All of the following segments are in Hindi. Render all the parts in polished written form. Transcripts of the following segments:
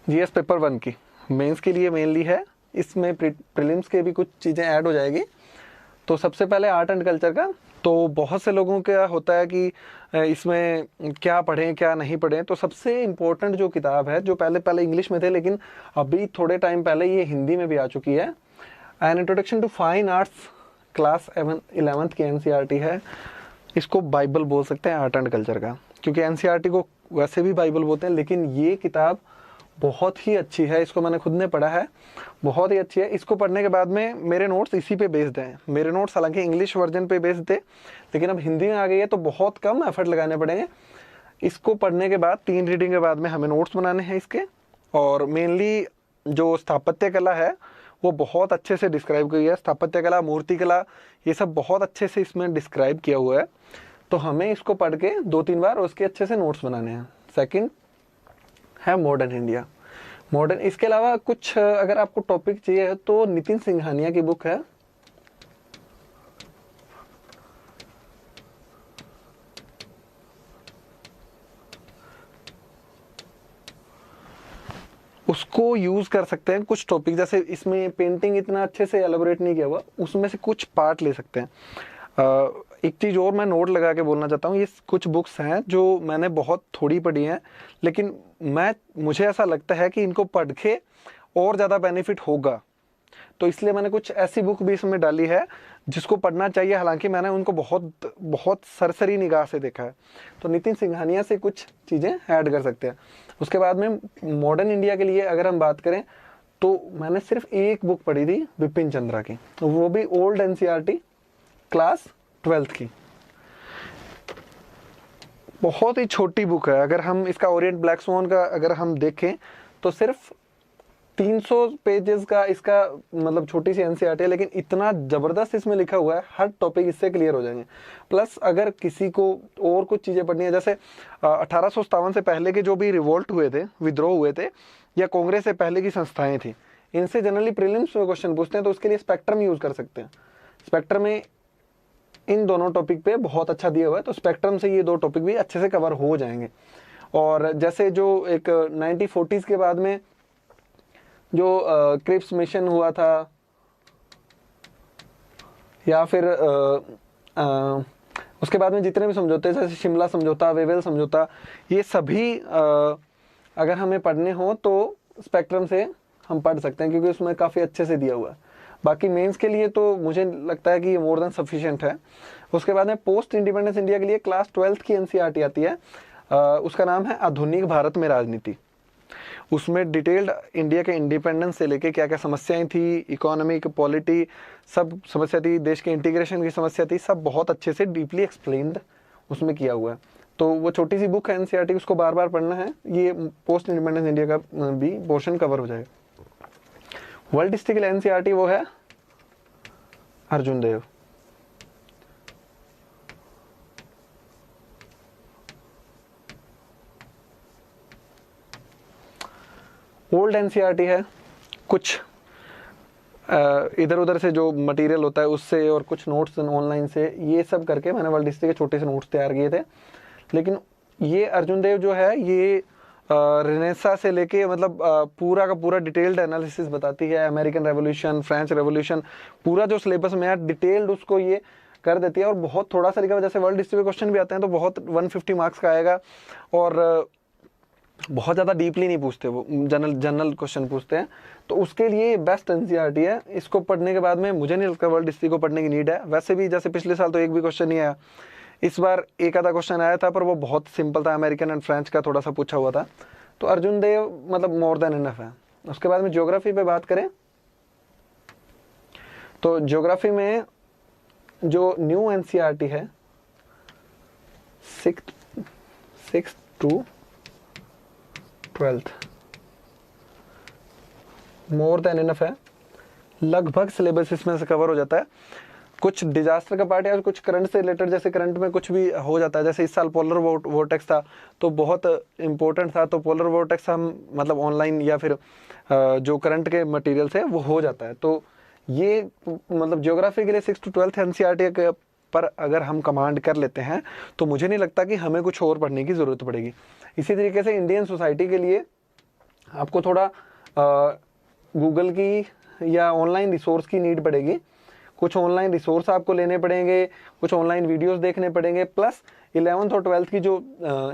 जीएस पेपर 1 की मेंस के लिए मेनली है, इसमें प्रीलिम्स के भी कुछ चीज़ें ऐड हो जाएगी। तो सबसे पहले आर्ट एंड कल्चर का, तो बहुत से लोगों का होता है कि इसमें क्या पढ़ें क्या नहीं पढ़ें। तो सबसे इम्पोर्टेंट जो किताब है, जो पहले पहले इंग्लिश में थे लेकिन अभी थोड़े टाइम पहले ये हिंदी में भी आ चुकी है, an introduction to fine arts class 11th की एनसीईआरटी है। इसको बाइबल बोल सकते हैं आर्ट एंड कल्चर का, क्योंकि एनसीईआरटी को वैसे भी बाइबल बोलते हैं, लेकिन ये किताब बहुत ही अच्छी है। इसको मैंने खुद ने पढ़ा है, बहुत ही अच्छी है। इसको पढ़ने के बाद में मेरे नोट्स इसी पे बेस्ड हैं। मेरे नोट्स हालांकि इंग्लिश वर्जन पे बेस्ड थे, लेकिन अब हिंदी में आ गई है तो बहुत कम एफर्ट लगाने पड़ेंगे। इसको पढ़ने के बाद 3 रीडिंग के बाद में हमें नोट्स बनाने हैं इसके। और मेनली जो स्थापत्य कला है वो बहुत अच्छे से डिस्क्राइब की है। स्थापत्य कला, मूर्ति कला, ये सब बहुत अच्छे से इसमें डिस्क्राइब किया हुआ है। तो हमें इसको पढ़ के 2-3 बार उसके अच्छे से नोट्स बनाने हैं। सेकंड है मॉडर्न इंडिया। मॉडर्न, इसके अलावा कुछ अगर आपको टॉपिक चाहिए तो नितिन सिंघानिया की बुक है, उसको यूज कर सकते हैं। कुछ टॉपिक जैसे इसमें पेंटिंग इतना अच्छे से एलाबोरेट नहीं किया हुआ, उसमें से कुछ पार्ट ले सकते हैं। एक चीज़ और मैं नोट लगा के बोलना चाहता हूँ, ये कुछ बुक्स हैं जो मैंने बहुत थोड़ी पढ़ी हैं, लेकिन मुझे ऐसा लगता है कि इनको पढ़ के और ज़्यादा बेनिफिट होगा, तो इसलिए मैंने कुछ ऐसी बुक भी इसमें डाली है जिसको पढ़ना चाहिए। हालांकि मैंने उनको बहुत सरसरी निगाह से देखा है। तो नितिन सिंघानिया से कुछ चीज़ें ऐड कर सकते हैं। उसके बाद में मॉडर्न इंडिया के लिए अगर हम बात करें तो मैंने सिर्फ एक बुक पढ़ी थी विपिन चंद्रा की, तो वो भी ओल्ड एनसीईआरटी क्लास 12th की। बहुत ही छोटी बुक है। अगर हम इसका ओरिएंट ब्लैक स्वान का अगर हम देखें तो सिर्फ 300 पेजेस का इसका मतलब छोटी सी एनसीईआरटी है, लेकिन इतना ज़बरदस्त इसमें लिखा हुआ है, हर टॉपिक इससे क्लियर हो जाएंगे। प्लस अगर किसी को और कुछ चीज़ें पढ़नी है, जैसे 1857 से पहले के जो भी रिवोल्ट हुए थे, विद्रोह हुए थे, या कांग्रेस से पहले की संस्थाएं थी, इनसे जनरली प्रीलिम्स में क्वेश्चन पूछते हैं, तो उसके लिए स्पेक्ट्रम यूज़ कर सकते हैं। स्पेक्ट्रम में इन दोनों टॉपिक पे बहुत अच्छा दिया हुआ है, तो स्पेक्ट्रम से ये 2 टॉपिक भी अच्छे से कवर हो जाएंगे। और जैसे जो एक 1940s के बाद में जो क्रिप्स मिशन हुआ था, या फिर उसके बाद में जितने भी समझौते, जैसे शिमला समझौता, वेवेल समझौता, ये सभी अगर हमें पढ़ने हो तो स्पेक्ट्रम से हम पढ़ सकते हैं, क्योंकि उसमें काफ़ी अच्छे से दिया हुआ है। बाकी मेंस के लिए तो मुझे लगता है कि ये मोर देन सफिशिएंट है। उसके बाद में पोस्ट इंडिपेंडेंस इंडिया के लिए क्लास 12th की एनसीईआरटी आती है, उसका नाम है आधुनिक भारत में राजनीति। उसमें डिटेल्ड इंडिया के इंडिपेंडेंस से लेके क्या क्या समस्याएं थी, इकोनॉमिक, पॉलिटी, सब समस्या थी, देश के इंटीग्रेशन की समस्या थी, सब बहुत अच्छे से डीपली एक्सप्लेन्ड उसमें किया हुआ है। तो वो छोटी सी बुक है एनसीईआरटी, उसको बार बार पढ़ना है, ये पोस्ट इंडिपेंडेंस इंडिया का भी पोर्शन कवर हो जाएगा। वर्ल्ड हिस्ट्री के लिए एनसीईआरटी वो है अर्जुन देव। ओल्ड एनसीईआरटी है, कुछ इधर उधर से जो मटेरियल होता है उससे, और कुछ नोट्स ऑनलाइन से, ये सब करके मैंने वर्ल्ड हिस्ट्री के छोटे से नोट्स तैयार किए थे। लेकिन ये अर्जुन देव जो है, ये रेनेसा से लेके मतलब पूरा का पूरा डिटेल्ड एनालिसिस बताती है। अमेरिकन रेवोल्यूशन, फ्रेंच रेवोल्यूशन, पूरा जो सिलेबस में है डिटेल्ड उसको ये कर देती है। और बहुत थोड़ा सा लिखा हुआ, जैसे वर्ल्ड हिस्ट्री में क्वेश्चन भी आते हैं तो बहुत 150 मार्क्स का आएगा, और बहुत ज़्यादा डीपली नहीं पूछते, वो जनरल क्वेश्चन पूछते हैं। तो उसके लिए बेस्ट एनसीईआरटी है। इसको पढ़ने के बाद में मुझे नहीं लगता वर्ल्ड हिस्ट्री को पढ़ने की नीड है। वैसे भी जैसे पिछले साल तो एक भी क्वेश्चन नहीं आया, इस बार एक आधा क्वेश्चन आया था, पर वो बहुत सिंपल था, अमेरिकन एंड फ्रेंच का थोड़ा सा पूछा हुआ था। तो अर्जुन देव मतलब मोर देन इनफ है। उसके बाद में ज्योग्राफी पे बात करें तो ज्योग्राफी में जो न्यू एनसीईआरटी है 6th to 12th more than enough है। लगभग सिलेबस इसमें से कवर हो जाता है। कुछ डिजास्टर का पार्ट या कुछ करंट से रिलेटेड, जैसे करंट में कुछ भी हो जाता है, जैसे इस साल पोलर वोर्टेक्स था तो बहुत इंपॉर्टेंट था, तो पोलर वोर्टेक्स हम मतलब ऑनलाइन या फिर जो करंट के मटेरियल है वो हो जाता है। तो ये मतलब ज्योग्राफी के लिए 6th to 12th एनसीईआरटी पर अगर हम कमांड कर लेते हैं तो मुझे नहीं लगता कि हमें कुछ और पढ़ने की ज़रूरत पड़ेगी। इसी तरीके से इंडियन सोसाइटी के लिए आपको थोड़ा गूगल की या ऑनलाइन रिसोर्स की नीड पड़ेगी, कुछ ऑनलाइन रिसोर्स आपको लेने पड़ेंगे, कुछ ऑनलाइन वीडियोस देखने पड़ेंगे, प्लस 11th और 12th की जो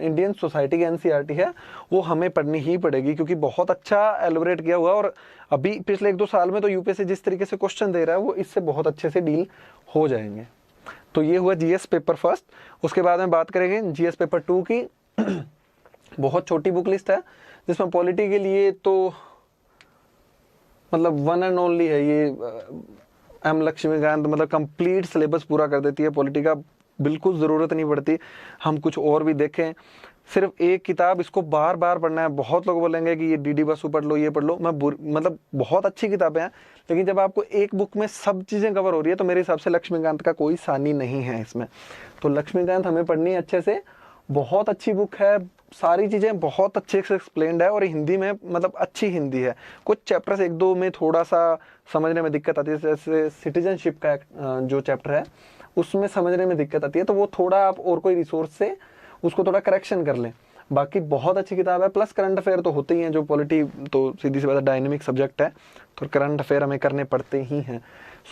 इंडियन सोसाइटी की एनसीईआरटी है वो हमें पढ़नी ही पड़ेगी, क्योंकि बहुत अच्छा एलोबरेट किया हुआ, और अभी पिछले 1-2 साल में तो यूपीएससी जिस तरीके से क्वेश्चन दे रहा है वो इससे बहुत अच्छे से डील हो जाएंगे। तो ये हुआ जीएस पेपर फर्स्ट। उसके बाद में बात करेंगे जीएस पेपर 2 की। बहुत छोटी बुक लिस्ट है, जिसमें पॉलिटी के लिए तो मतलब वन एंड ओनली है ये एम लक्ष्मीकांत, मतलब कंप्लीट सिलेबस पूरा कर देती है पॉलिटी का, बिल्कुल ज़रूरत नहीं पड़ती हम कुछ और भी देखें। सिर्फ एक किताब इसको बार बार पढ़ना है। बहुत लोग बोलेंगे कि ये डीडी बसु पढ़ लो, ये पढ़ लो, मतलब बहुत अच्छी किताबें हैं, लेकिन जब आपको एक बुक में सब चीज़ें कवर हो रही है तो मेरे हिसाब से लक्ष्मीकांत का कोई सानी नहीं है इसमें। तो लक्ष्मीकांत हमें पढ़नी है अच्छे से, बहुत अच्छी बुक है, सारी चीज़ें बहुत अच्छे से एक्सप्लेन्ड है, और हिंदी में मतलब अच्छी हिंदी है। कुछ चैप्टर्स 1-2 में थोड़ा सा समझने में दिक्कत आती है, जैसे सिटीजनशिप का जो चैप्टर है उसमें समझने में दिक्कत आती है, तो वो थोड़ा आप और कोई रिसोर्स से उसको थोड़ा करेक्शन कर लें। बाकी बहुत अच्छी किताब है। प्लस करंट अफेयर तो होते ही हैं, जो पॉलिटी तो सीधी सी बात है डायनेमिक सब्जेक्ट है, तो करंट अफेयर हमें करने पड़ते ही हैं।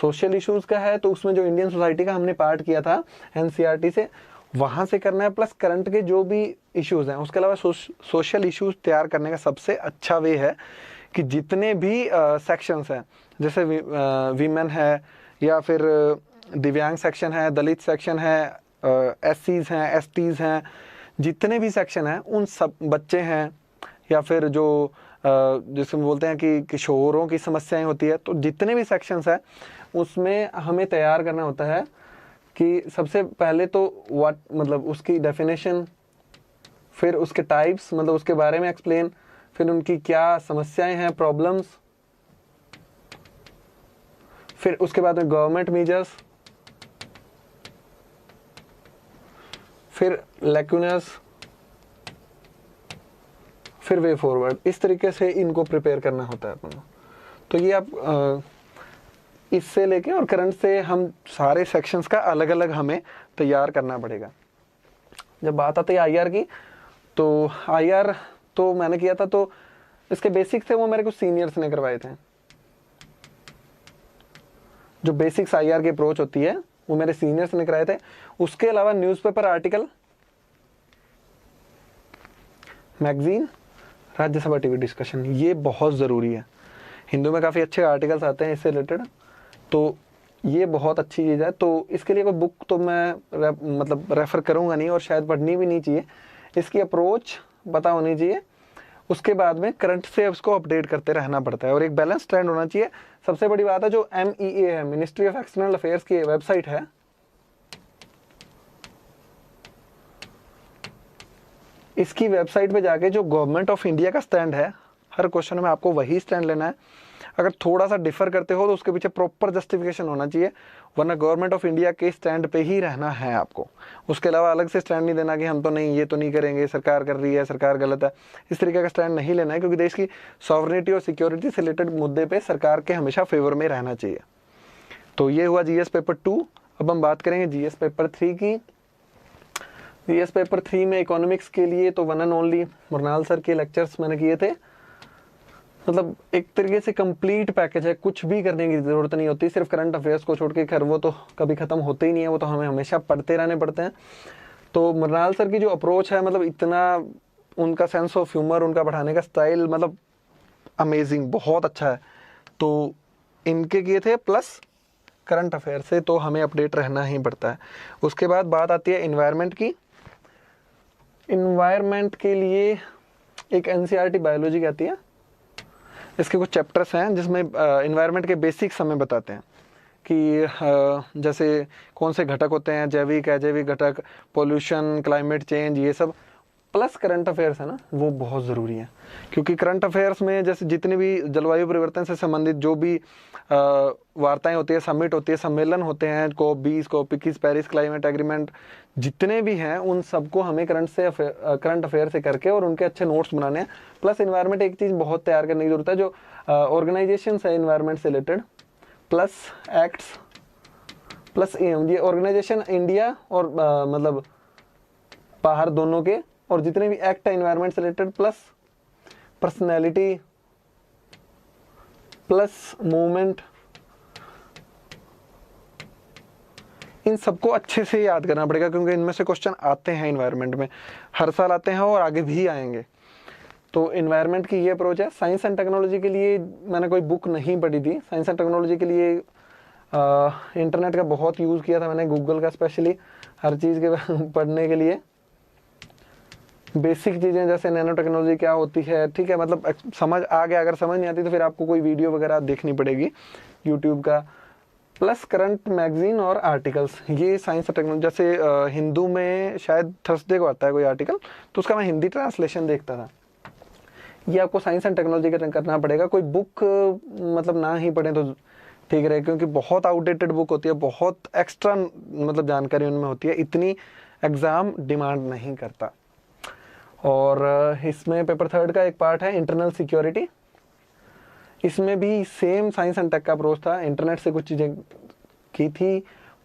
सोशल इश्यूज़ का है तो उसमें जो इंडियन सोसाइटी का हमने पार्ट किया था एनसीईआरटी से, वहाँ से करना है। प्लस करंट के जो भी इश्यूज़ हैं, उसके अलावा सोशल इश्यूज़ तैयार करने का सबसे अच्छा वे है कि जितने भी सेक्शंस हैं, जैसे वीमेन है, या फिर दिव्यांग सेक्शन है, दलित सेक्शन है, एससीज हैं, एसटीज हैं, जितने भी सेक्शन हैं उन सब, बच्चे हैं, या फिर जो जिसमें बोलते हैं कि किशोरों की समस्याएं होती है, तो जितने भी सेक्शंस हैं उसमें हमें तैयार करना होता है कि सबसे पहले तो व्हाट मतलब उसकी डेफिनेशन, फिर उसके टाइप्स मतलब उसके बारे में एक्सप्लेन, फिर उनकी क्या समस्याएं हैं, प्रॉब्लम्स, फिर उसके बाद में गवर्नमेंट मेजर्स, फिर लैक्यूनस, फिर वे फॉरवर्ड। इस तरीके से इनको प्रिपेयर करना होता है अपन को। तो ये आप इससे लेके और करंट से हम सारे सेक्शंस का अलग अलग हमें तैयार करना पड़ेगा। जब बात आती है आईआर की, तो आईआर तो मैंने किया था, तो इसके बेसिक्स थे वो मेरे कुछ सीनियर्स ने करवाए थे। जो बेसिक्स आईआर की अप्रोच होती है वो मेरे सीनियर्स ने कराए थे। उसके अलावा newspaper, article, magazine, Rajya Sabha TV discussion, ये बहुत ज़रूरी है। हिंदू में काफ़ी अच्छे आर्टिकल्स आते हैं इससे रिलेटेड, तो ये बहुत अच्छी चीज़ है। तो इसके लिए कोई बुक तो मैं मतलब रेफ़र करूँगा नहीं, और शायद पढ़नी भी नहीं चाहिए। इसकी अप्रोच पता होनी चाहिए, उसके बाद में करंट से उसको अपडेट करते रहना पड़ता है, और एक बैलेंस ट्रेंड होना चाहिए। सबसे बड़ी बात है जो MEA है, मिनिस्ट्री ऑफ एक्सटर्नल अफेयर्स की वेबसाइट है, इसकी वेबसाइट पे जाके जो गवर्नमेंट ऑफ इंडिया का स्टैंड है, हर क्वेश्चन में आपको वही स्टैंड लेना है। अगर थोड़ा सा डिफर करते हो तो उसके पीछे प्रॉपर जस्टिफिकेशन होना चाहिए, वरना गवर्नमेंट ऑफ इंडिया के स्टैंड पे ही रहना है आपको। उसके अलावा अलग से स्टैंड नहीं देना कि हम तो नहीं, ये तो नहीं करेंगे, सरकार कर रही है, सरकार गलत है, इस तरीके का स्टैंड नहीं लेना है, क्योंकि देश की सॉवरेनिटी और सिक्योरिटी से रिलेटेड मुद्दे पर सरकार के हमेशा फेवर में रहना चाहिए। तो ये हुआ जीएस पेपर 2। अब हम बात करेंगे जीएस पेपर 3 की। जीएस पेपर 3 में इकोनॉमिक्स के लिए तो वन एंड ओनली मुरनाल सर के लेक्चर्स मैंने किए थे। मतलब एक तरीके से कंप्लीट पैकेज है, कुछ भी करने की ज़रूरत नहीं होती, सिर्फ करंट अफेयर्स को छोड़ के। खैर वो तो कभी ख़त्म होते ही नहीं है, वो तो हमें हमेशा पढ़ते रहने पड़ते हैं। तो मुरनाल सर की जो अप्रोच है, मतलब इतना उनका सेंस ऑफ ह्यूमर, उनका पढ़ाने का स्टाइल मतलब अमेजिंग, बहुत अच्छा है। तो इनके किए थे, प्लस करंट अफेयर से तो हमें अपडेट रहना ही पड़ता है। उसके बाद बात आती है इन्वायरमेंट की। इन्वायरमेंट के लिए एक एनसीईआरटी बायोलॉजी की आती है, इसके कुछ चैप्टर्स हैं जिसमें इन्वायरमेंट के बेसिक्स हमें बताते हैं कि जैसे कौन से घटक होते हैं, जैविक, अजैविक घटक, पोल्यूशन, क्लाइमेट चेंज, ये सब। प्लस करंट अफेयर्स है ना, वो बहुत ज़रूरी है, क्योंकि करंट अफेयर्स में जैसे जितने भी जलवायु परिवर्तन से संबंधित जो भी वार्ताएं होती है, समिट होती है, सम्मेलन होते हैं, COP20, COP21, Paris climate agreement, जितने भी हैं उन सबको हमें करंट अफेयर से करके और उनके अच्छे नोट्स बनाने हैं। प्लस इन्वायरमेंट एक चीज़ बहुत तैयार करने की जरूरत है, जो ऑर्गेनाइजेशंस है इन्वायरमेंट से रिलेटेड, प्लस एक्ट्स, प्लस ये ऑर्गेनाइजेशन इंडिया और मतलब बाहर दोनों के, और जितने भी एक्ट है इन्वायरमेंट से related, plus personality plus movement, इन सबको अच्छे से याद करना पड़ेगा क्योंकि इनमें से क्वेश्चन आते हैं इन्वायरमेंट में, हर साल आते हैं और आगे भी आएंगे। तो इन्वायरमेंट की ये अप्रोच है। साइंस एंड टेक्नोलॉजी के लिए मैंने कोई बुक नहीं पढ़ी थी। साइंस एंड टेक्नोलॉजी के लिए इंटरनेट का बहुत यूज़ किया था मैंने, गूगल का स्पेशली, हर चीज़ के पढ़ने के लिए। बेसिक चीज़ें जैसे नैनो टेक्नोलॉजी क्या होती है, ठीक है, मतलब समझ आ गया। अगर समझ नहीं आती तो फिर आपको कोई वीडियो वगैरह देखनी पड़ेगी यूट्यूब का, प्लस करंट मैगजीन और आर्टिकल्स। ये साइंस और टेक्नोलॉजी, जैसे हिंदू में शायद थर्सडे को आता है कोई आर्टिकल, तो उसका मैं हिंदी ट्रांसलेशन देखता था। ये आपको साइंस एंड टेक्नोलॉजी का करना पड़ेगा। कोई बुक मतलब ना ही पढ़ें तो ठीक रहे, क्योंकि बहुत आउटडेटेड बुक होती है, बहुत एक्स्ट्रा मतलब जानकारी उनमें होती है, इतनी एग्ज़ाम डिमांड नहीं करता। और इसमें पेपर थर्ड का एक पार्ट है इंटरनल सिक्योरिटी। इसमें भी सेम साइंस एंड टेक का अप्रोच था। इंटरनेट से कुछ चीज़ें की थी,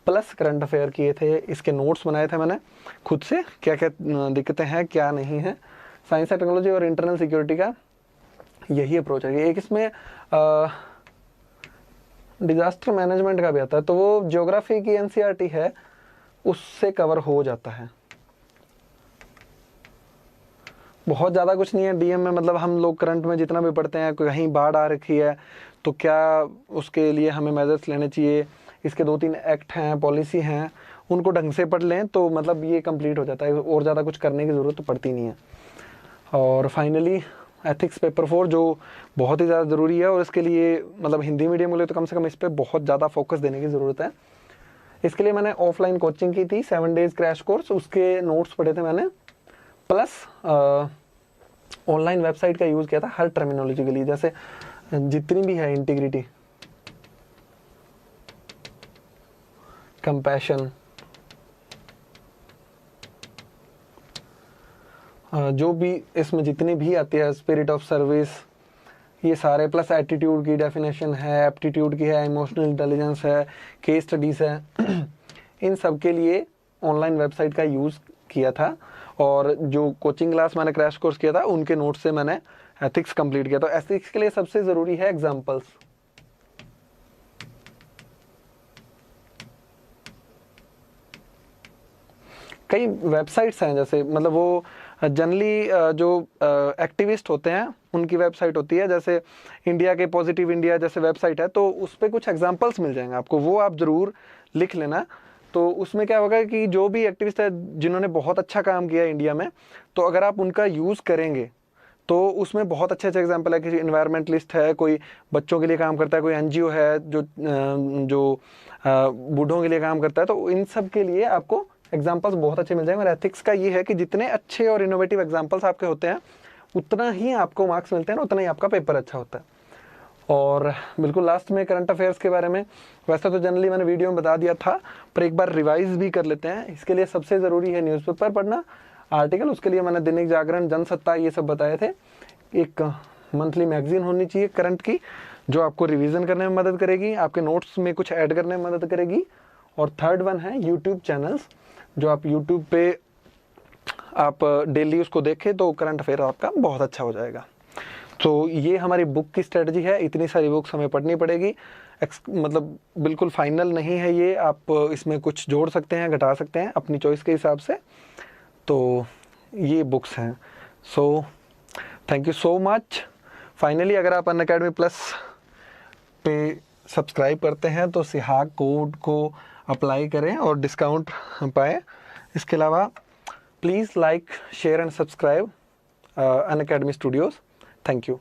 प्लस करंट अफेयर किए थे। इसके नोट्स बनाए थे मैंने खुद से, क्या क्या दिक्कतें हैं क्या नहीं है। साइंस एंड टेक्नोलॉजी और इंटरनल सिक्योरिटी का यही अप्रोच है। एक इसमें डिजास्टर मैनेजमेंट का भी आता है, तो वो ज्योग्राफी की एनसीईआरटी है, उससे कवर हो जाता है। बहुत ज़्यादा कुछ नहीं है डीएम में, मतलब हम लोग करंट में जितना भी पढ़ते हैं, कहीं बाढ़ आ रखी है तो क्या उसके लिए हमें मेजर्स लेने चाहिए, इसके 2-3 एक्ट हैं, पॉलिसी हैं, उनको ढंग से पढ़ लें तो मतलब ये कंप्लीट हो जाता है, और ज़्यादा कुछ करने की ज़रूरत तो पड़ती नहीं है। और फाइनली एथिक्स पेपर 4 जो बहुत ही ज़्यादा ज़रूरी है, और इसके लिए मतलब हिंदी मीडियम के लिए तो कम से कम इस पर बहुत ज़्यादा फोकस देने की ज़रूरत है। इसके लिए मैंने ऑफलाइन कोचिंग की थी, 7 डेज़ क्रैश कोर्स, उसके नोट्स पढ़े थे मैंने, प्लस ऑनलाइन वेबसाइट का यूज़ किया था हर टर्मिनोलॉजी के लिए, जैसे जितनी भी है, इंटीग्रिटी, कंपैशन, जो भी इसमें जितनी भी आती है, स्पिरिट ऑफ सर्विस, ये सारे, प्लस एटीट्यूड की डेफिनेशन है, एप्टीट्यूड की है, इमोशनल इंटेलिजेंस है, केस स्टडीज़ है, इन सब के लिए ऑनलाइन वेबसाइट का यूज़ किया था। और जो कोचिंग क्लास मैंने क्रैश कोर्स किया था उनके नोट से मैंने एथिक्स कंप्लीट किया। तो एथिक्स के लिए सबसे ज़रूरी है एग्जाम्पल्स। कई वेबसाइट्स हैं, जैसे मतलब वो जनरली जो एक्टिविस्ट होते हैं उनकी वेबसाइट होती है, जैसे इंडिया के पॉजिटिव इंडिया जैसे वेबसाइट है, तो उस पर कुछ एग्जांपल्स मिल जाएंगे आपको, वो आप ज़रूर लिख लेना। तो उसमें क्या होगा कि जो भी एक्टिविस्ट है जिन्होंने बहुत अच्छा काम किया इंडिया में, तो अगर आप उनका यूज़ करेंगे तो उसमें बहुत अच्छे अच्छे एग्जाम्पल है। किसी इन्वायरमेंटलिस्ट है, कोई बच्चों के लिए काम करता है, कोई एनजीओ है जो बूढ़ों के लिए काम करता है, तो इन सब के लिए आपको एग्जाम्पल्स बहुत अच्छे मिल जाएंगे। और एथिक्स का ये है कि जितने अच्छे और इनोवेटिव एग्जाम्पल्स आपके होते हैं उतना ही आपको मार्क्स मिलते हैं, उतना ही आपका पेपर अच्छा होता है। और बिल्कुल लास्ट में करंट अफेयर्स के बारे में, वैसे तो जनरली मैंने वीडियो में बता दिया था, पर एक बार रिवाइज भी कर लेते हैं। इसके लिए सबसे ज़रूरी है न्यूज़पेपर पढ़ना, आर्टिकल, उसके लिए मैंने दैनिक जागरण, जनसत्ता, ये सब बताए थे। एक मंथली मैगजीन होनी चाहिए करंट की, जो आपको रिवीजन करने में मदद करेगी, आपके नोट्स में कुछ ऐड करने में मदद करेगी। और थर्ड वन है यूट्यूब चैनल्स, जो आप यूट्यूब पे आप डेली उसको देखें तो करंट अफेयर आपका बहुत अच्छा हो जाएगा। तो ये हमारी बुक की स्ट्रेटजी है। इतनी सारी बुक्स हमें पढ़नी पड़ेगी, मतलब बिल्कुल फाइनल नहीं है ये, आप इसमें कुछ जोड़ सकते हैं, घटा सकते हैं अपनी चॉइस के हिसाब से। तो ये बुक्स हैं। So thank you so much. Finally अगर आप अनअकैडमी प्लस पे सब्सक्राइब करते हैं तो सिहाग कोड को अप्लाई करें और डिस्काउंट पाएँ। इसके अलावा please like, share and subscribe Unacademy Studios. Thank you.